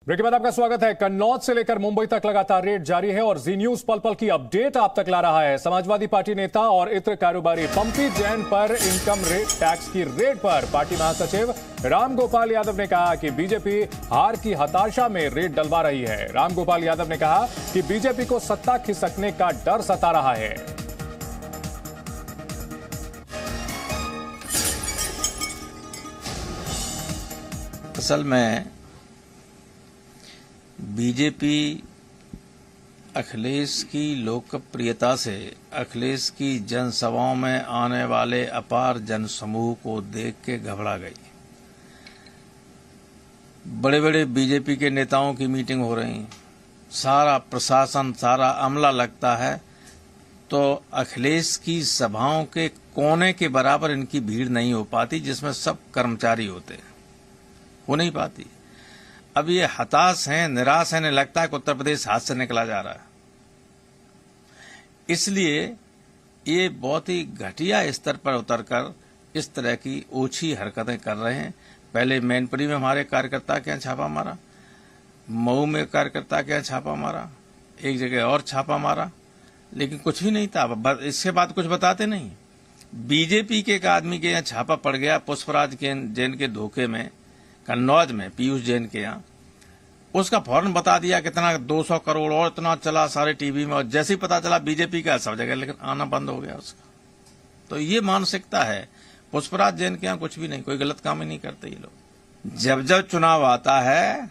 Break के बाद आपका स्वागत है। कन्नौज से लेकर मुंबई तक लगातार रेड जारी है और जी न्यूज पल पल की अपडेट आप तक ला रहा है। समाजवादी पार्टी नेता और इत्र कारोबारी पंपी जैन पर इनकम टैक्स की रेड पर पार्टी महासचिव रामगोपाल यादव ने कहा कि बीजेपी हार की हताशा में रेड डलवा रही है। रामगोपाल यादव ने कहा कि बीजेपी को सत्ता खिसकने का डर सता रहा है। असल में बीजेपी अखिलेश की लोकप्रियता से अखिलेश की जनसभाओं में आने वाले अपार जनसमूह को देख के घबरा गई। बड़े बड़े बीजेपी के नेताओं की मीटिंग हो रही, सारा प्रशासन सारा अमला लगता है, तो अखिलेश की सभाओं के कोने के बराबर इनकी भीड़ नहीं हो पाती, जिसमें सब कर्मचारी होते हैं, हो नहीं पाती। अब ये हताश हैं, निराश हैं, लगता है कि उत्तर प्रदेश हाथ से निकला जा रहा है। इसलिए ये बहुत ही घटिया स्तर पर उतरकर इस तरह की ओछी हरकतें कर रहे हैं। पहले मैनपुरी में हमारे कार्यकर्ता के यहाँ छापा मारा, मऊ में कार्यकर्ता के यहाँ छापा मारा, एक जगह और छापा मारा, लेकिन कुछ भी नहीं था। इसके बाद कुछ बताते नहीं। बीजेपी के एक आदमी के यहाँ छापा पड़ गया पुष्पराज जैन के धोखे में, कन्नौज में, पीयूष जैन के यहाँ। उसका फौरन बता दिया कितना 200 करोड़ और इतना चला सारे टीवी में, और जैसे ही पता चला बीजेपी का सब जगह, लेकिन आना बंद हो गया उसका। तो ये मानसिकता है। पुष्पराज जैन के यहाँ कुछ भी नहीं, कोई गलत काम ही नहीं करते ये लोग। जब जब चुनाव आता है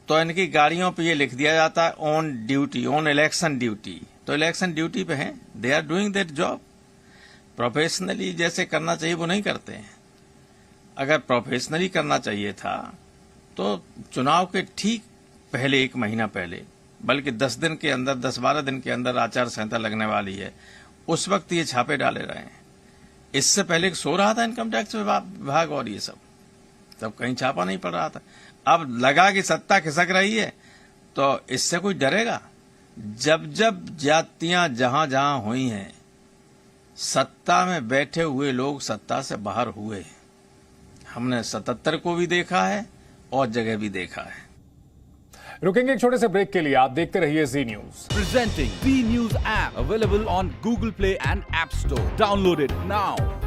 तो इनकी गाड़ियों पे ये लिख दिया जाता है on duty, on election duty. तो इलेक्शन ड्यूटी पे हैं, they are doing that job. Professionally जैसे करना चाहिए वो नहीं करते हैं। अगर प्रोफेशनली करना चाहिए था तो चुनाव के ठीक पहले, 1 महीना पहले, बल्कि 10 दिन के अंदर, 10-12 दिन के अंदर आचार संहिता लगने वाली है, उस वक्त ये छापे डाले रहे हैं। इससे पहले सो रहा था इनकम टैक्स विभाग और ये सब, तब कहीं छापा नहीं पड़ रहा था। अब लगा कि सत्ता खिसक रही है तो इससे कोई डरेगा? जब जब जातियां जहां जहां हुई हैं, सत्ता में बैठे हुए लोग सत्ता से बाहर हुए। हमने 77 को भी देखा है और जगह भी देखा है। रुकेंगे एक छोटे से ब्रेक के लिए, आप देखते रहिए जी news. Presenting Z News app available on Google Play and App Store. Download it now.